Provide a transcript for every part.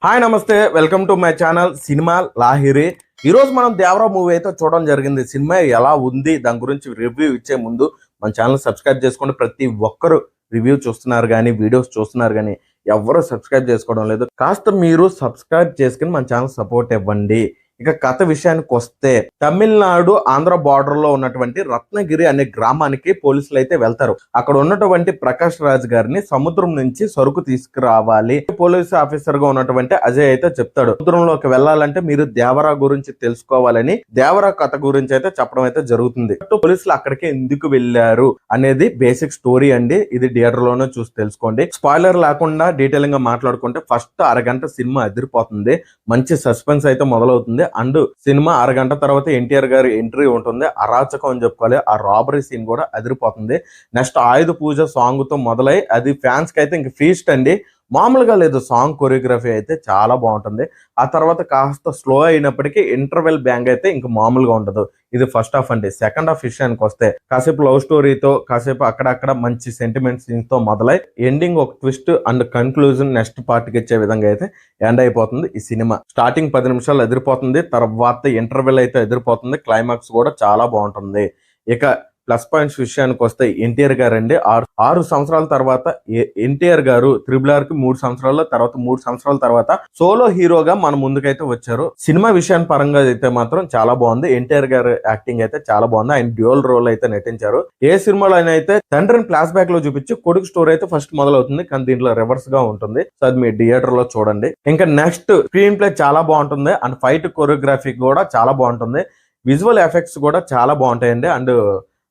Hi నమస్తే, welcome to my channel cinema Lahiri. ఈరోజు మనం దేవరా మూవీ అయితే చూడడం జరిగింది. సినిమా ఎలా ఉంది దాని గురించి రివ్యూ ఇచ్చే ముందు మన ఛానల్ సబ్స్క్రైబ్ చేసుకోండి. ప్రతి ఒక్కరు రివ్యూ చూస్తున్నారు కానీ వీడియోస్ చూస్తున్నారు కానీ ఎవరు సబ్స్క్రైబ్ చేసుకోవడం లేదు. కాస్త మీరు సబ్స్క్రైబ్ చేసుకుని మన ఛానల్ సపోర్ట్ ఇవ్వండి. ఇక కథ విషయానికి వస్తే, తమిళనాడు ఆంధ్ర బార్డర్ లో ఉన్నటువంటి రత్నగిరి అనే గ్రామానికి పోలీసులు అయితే వెళ్తారు. అక్కడ ఉన్నటువంటి ప్రకాష్ రాజ్ గారిని సముద్రం నుంచి సరుకు తీసుకురావాలి. పోలీస్ ఆఫీసర్ గా ఉన్నటువంటి అజయ్ అయితే చెప్తాడు, సముద్రంలోకి వెళ్ళాలంటే మీరు దేవరా గురించి తెలుసుకోవాలని దేవరా కథ గురించి అయితే చెప్పడం అయితే జరుగుతుంది. పోలీసులు అక్కడికి ఎందుకు వెళ్ళారు అనేది బేసిక్ స్టోరీ అండి. ఇది థియేటర్ లోనే చూసి తెలుసుకోండి. స్పాయిలర్ లేకుండా డీటెయిలింగ్ గా మాట్లాడుకుంటే, ఫస్ట్ అరగంట సినిమా అదిరిపోతుంది. మంచి సస్పెన్స్ అయితే మొదలవుతుంది. అండ్ సినిమా అరగంట తర్వాత ఎన్టీఆర్ గారి ఎంట్రీ ఉంటుంది. అరాచకం అని చెప్పుకోవాలి. ఆ రాబరీ సీన్ కూడా అదిరిపోతుంది. నెక్స్ట్ ఆయుధ పూజ సాంగ్ తో మొదలై అది ఫ్యాన్స్ కి అయితే ఇంక ఫీస్ట్ అండి. మామూలుగా లేదు. సాంగ్ కొరియోగ్రఫీ అయితే చాలా బాగుంటుంది. ఆ తర్వాత కాస్త స్లో అయినప్పటికీ ఇంటర్వెల్ బ్యాంగ్ అయితే ఇంక మామూలుగా ఉండదు. ఇది ఫస్ట్ హాఫ్ అండి. సెకండ్ హాఫ్ విషయానికి వస్తే, కాసేపు లవ్ స్టోరీతో, కాసేపు అక్కడక్కడ మంచి సెంటిమెంట్ సీన్స్ తో మొదలై ఎండింగ్ ఒక twist and conclusion next part కి ఇచ్చే విధంగా అయితే ఎండ్ అయిపోతుంది ఈ సినిమా. స్టార్టింగ్ 10 నిమిషాలు ఎదిరిపోతుంది. తర్వాత ఇంటర్వెల్ అయితే ఎదిరిపోతుంది. క్లైమాక్స్ కూడా చాలా బాగుంటుంది. ఇక ప్లస్ పాయింట్స్ విషయానికి వస్తే, ఎన్టీఆర్ గారు అండి 6 సంవత్సరాల తర్వాత ఎన్టీఆర్ గారు RRR కి 3 సంవత్సరాల తర్వాత 3 సంవత్సరాల తర్వాత సోలో హీరోగా మన ముందుకైతే వచ్చారు. సినిమా విషయాన్ని పరంగా అయితే మాత్రం చాలా బాగుంది. ఎన్టీఆర్ గారు యాక్టింగ్ అయితే చాలా బాగుంది. ఆయన డ్యూయల్ రోల్ అయితే నటించారు. ఏ సినిమాలో అయినా అయితే తండ్రిని ఫ్లాష్ బ్యాక్ లో చూపించి కొడుకు స్టోరీ అయితే ఫస్ట్ మొదలవుతుంది, కానీ దీంట్లో రివర్స్ గా ఉంటుంది. సో అది మీ థియేటర్ లో చూడండి. ఇంకా నెక్స్ట్ స్క్రీన్ ప్లే చాలా బాగుంటుంది. అండ్ ఫైట్ కొరియోగ్రఫీ కూడా చాలా బాగుంటుంది. విజువల్ ఎఫెక్ట్స్ కూడా చాలా బాగుంటాయండి. అండ్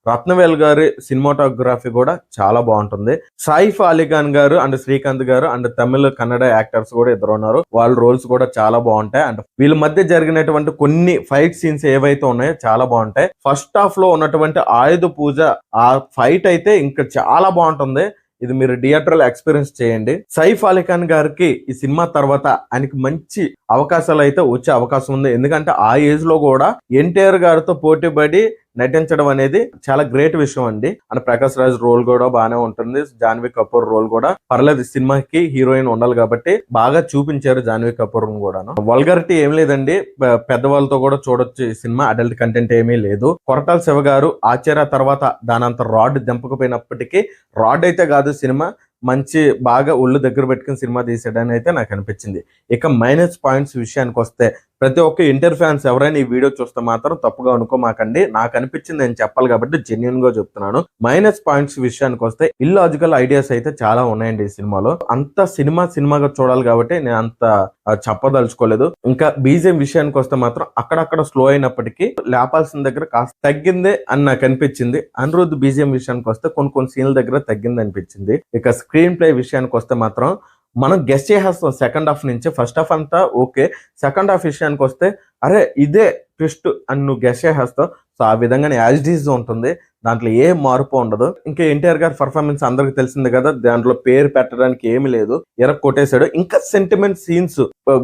రత్నవేల్ గారి సినిమాటోగ్రఫీ కూడా చాలా బాగుంటుంది. సైఫ్ అలీఖాన్ గారు అండ్ శ్రీకాంత్ గారు అండ్ తమిళ కన్నడ యాక్టర్స్ కూడా ఇద్దరు ఉన్నారు. వాళ్ళ రోల్స్ కూడా చాలా బాగుంటాయి. అండ్ వీళ్ళ మధ్య జరిగినటువంటి కొన్ని ఫైట్ సీన్స్ ఏవైతే ఉన్నాయో చాలా బాగుంటాయి. ఫస్ట్ హాఫ్ లో ఉన్నటువంటి ఆయుధ పూజ ఆ ఫైట్ అయితే ఇంకా చాలా బాగుంటుంది. ఇది మీరు థియేటర్ ఎక్స్పీరియన్స్ చేయండి. సైఫ్ అలీఖాన్ గారికి ఈ సినిమా తర్వాత ఆయనకి మంచి అవకాశాలు అయితే వచ్చే అవకాశం ఉంది. ఎందుకంటే ఆ ఏజ్ లో కూడా ఎన్టీఆర్ గారితో పోటీపడి నటించడం అనేది చాలా గ్రేట్ విషయం అండి. అండ్ ప్రకాష్ రాజ్ రోల్ కూడా బాగానే ఉంటుంది. జాన్వీ కపూర్ రోల్ కూడా పర్లేదు. సినిమాకి హీరోయిన్ ఉండాలి కాబట్టి బాగా చూపించారు జాన్వీ కపూర్ కూడాను. వల్గారిటీ ఏం లేదండి. పెద్దవాళ్ళతో కూడా చూడొచ్చు ఈ సినిమా. అడల్ట్ కంటెంట్ ఏమీ లేదు. కొరటాల శివ గారు ఆచార్య తర్వాత దానంత రాడ్ దింపకపోయినప్పటికీ, రాడ్ అయితే కాదు సినిమా మంచి బాగా ఒళ్ళు దగ్గర పెట్టుకుని సినిమా తీసాడని అయితే నాకు అనిపించింది. ఇక మైనస్ పాయింట్స్ విషయానికి వస్తే, ప్రతి ఒక్క ఇంటర్ ఫ్యాన్స్ ఎవరైనా ఈ వీడియో చూస్తే మాత్రం తప్పుగా అనుకోమాకండి. నాకు అనిపించింది నేను చెప్పాలి కాబట్టి జెన్యున్ గా చెప్తున్నాను. మైనస్ పాయింట్స్ విషయానికి వస్తే, ఇల్లాజికల్ ఐడియాస్ అయితే చాలా ఉన్నాయండి ఈ సినిమాలో. అంత సినిమాగా చూడాలి కాబట్టి నేను అంత చెప్పదలుచుకోలేదు. ఇంకా బీజిఎం విషయానికి వస్తే మాత్రం అక్కడక్కడ స్లో అయినప్పటికీ లేపాల్సిన దగ్గర కాస్త తగ్గిందే అని నాకు అనిపించింది. అనిరుద్ధ్ బీజిఎం విషయానికి వస్తే కొన్ని సీన్ల దగ్గర తగ్గింది అనిపించింది. ఇక స్క్రీన్ ప్లే విషయానికి వస్తే మాత్రం మనం గెస్ట్ చేసేస్తాం సెకండ్ హాఫ్ నుంచి. ఫస్ట్ హాఫ్ అంతా ఓకే. సెకండ్ హాఫ్ విషయానికి వస్తే, అరే ఇదే ట్విస్ట్ అని నువ్వు గెస్ట్ చేసేస్తావు. సో ఆ విధంగానే యాజ్ ఇట్ ఈజ్ ఉంటుంది. దాంట్లో ఏ మార్పు ఉండదు. ఇంకా ఎన్టీఆర్ గారి పర్ఫార్మెన్స్ అందరికి తెలిసింది కదా. దాంట్లో పేరు పెట్టడానికి ఏమి లేదు. కొట్టేశాడు. ఇంకా సెంటిమెంట్ సీన్స్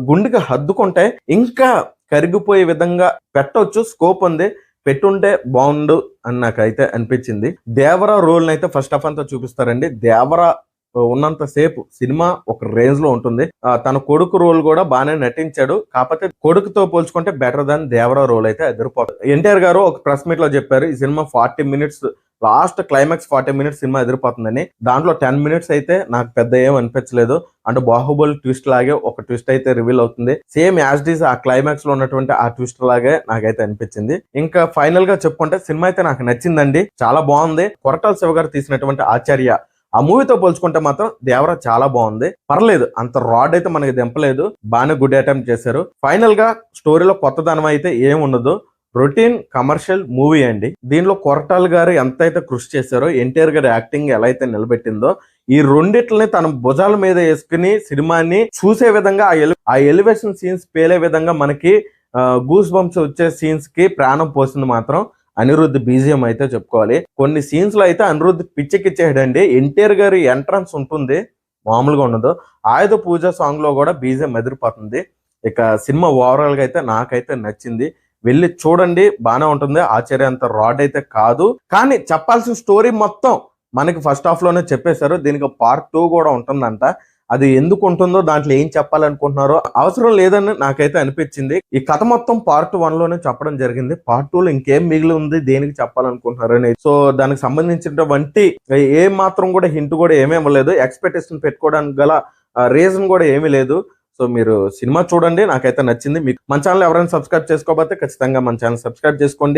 గుండెకి హద్దుకుంటే ఇంకా కరిగిపోయే విధంగా పెట్టవచ్చు. స్కోప్ ఉంది. పెట్టుంటే బాగుండు అని నాకైతే అనిపించింది. దేవరా రోల్ అయితే ఫస్ట్ హాఫ్ అంతా చూపిస్తారండి. దేవరా ఉన్నంత సేపు సినిమా ఒక రేంజ్ లో ఉంటుంది. తన కొడుకు రోల్ కూడా బాగానే నటించాడు. కాకపోతే కొడుకుతో పోల్చుకుంటే బెటర్ దాన్ దేవరా రోల్ అయితే ఎదిరిపోతుంది. ఎన్టీఆర్ గారు ఒక ప్రెస్ మీట్ లో చెప్పారు, ఈ cinema 40 minutes last climax 40 minutes cinema ఎదిరిపోతుందని. దాంట్లో 10 మినిట్స్ అయితే నాకు పెద్ద ఏం అనిపించలేదు. అంటే బాహుబలి ట్విస్ట్ లాగే ఒక ట్విస్ట్ అయితే రివీల్ అవుతుంది. సేమ్ యాజ్ డీస్ ఆ క్లైమాక్స్ లో ఉన్నటువంటి ఆ ట్విస్ట్ లాగే నాకైతే అనిపించింది. ఇంకా ఫైనల్ గా చెప్పుకుంటే సినిమా అయితే నాకు నచ్చిందండి. చాలా బాగుంది. కొరటాల శివ గారు తీసినటువంటి ఆచార్య ఆ మూవీతో పోల్చుకుంటే మాత్రం దేవరా చాలా బాగుంది. పర్లేదు, అంత రాడ్ అయితే మనకి దింపలేదు. బాగానే గుడ్ అటెంప్ట్ చేశారు. ఫైనల్ గా స్టోరీలో కొత్తదనం అయితే ఏం ఉండదు. రొటీన్ కమర్షియల్ మూవీ అండి. దీనిలో కొరటాల గారు ఎంతైతే కృషి చేశారో, ఎన్టీఆర్ గారి యాక్టింగ్ ఎలా అయితే నిలబెట్టిందో, ఈ రెండిట్లని తన భుజాల మీద వేసుకుని సినిమాని చూసే విధంగా ఆ ఎలివేషన్ సీన్స్ పేలే విధంగా మనకి గూస్ బంప్స్ వచ్చే సీన్స్ కి ప్రాణం పోసింది మాత్రం అనిరుద్ధ్ బీజిఎం అయితే చెప్పుకోవాలి. కొన్ని సీన్స్ లో అయితే అనిరుద్ధ్ పిచ్చెక్కిచ్చేయడండి. ఎన్టీఆర్ గారి ఎంట్రన్స్ ఉంటుంది, మామూలుగా ఉండదు. ఆయుధ పూజ సాంగ్ లో కూడా బీజిఎం ఎదిరిపోతుంది. ఇక సినిమా ఓవరాల్ గా అయితే నాకైతే నచ్చింది. వెళ్ళి చూడండి, బాగానే ఉంటుంది. ఆచార్య అంత రాడ్ అయితే కాదు, కానీ చెప్పాల్సిన స్టోరీ మొత్తం మనకి ఫస్ట్ హాఫ్ లోనే చెప్పేశారు. దీనికి పార్ట్ 2 కూడా ఉంటుందంట. అది ఎందుకు ఉంటుందో, దాంట్లో ఏం చెప్పాలనుకుంటున్నారో అవసరం లేదని నాకైతే అనిపించింది. ఈ కథ మొత్తం పార్ట్ 1 లోనే చెప్పడం జరిగింది. పార్ట్ 2 లో ఇంకేం మిగిలి ఉంది, దేనికి చెప్పాలనుకుంటున్నారు అనేది. సో దానికి సంబంధించినటువంటి ఏ మాత్రం కూడా హింట్ కూడా ఏమీ ఇవ్వలేదు. ఎక్స్పెక్టేషన్ పెట్టుకోవడానికి గల రీజన్ కూడా ఏమీ లేదు. సో మీరు సినిమా చూడండి, నాకైతే నచ్చింది. మీకు మన ఛానల్ ఎవరైనా సబ్స్క్రైబ్ చేసుకోకపోతే ఖచ్చితంగా మన ఛానల్ సబ్స్క్రైబ్ చేసుకోండి.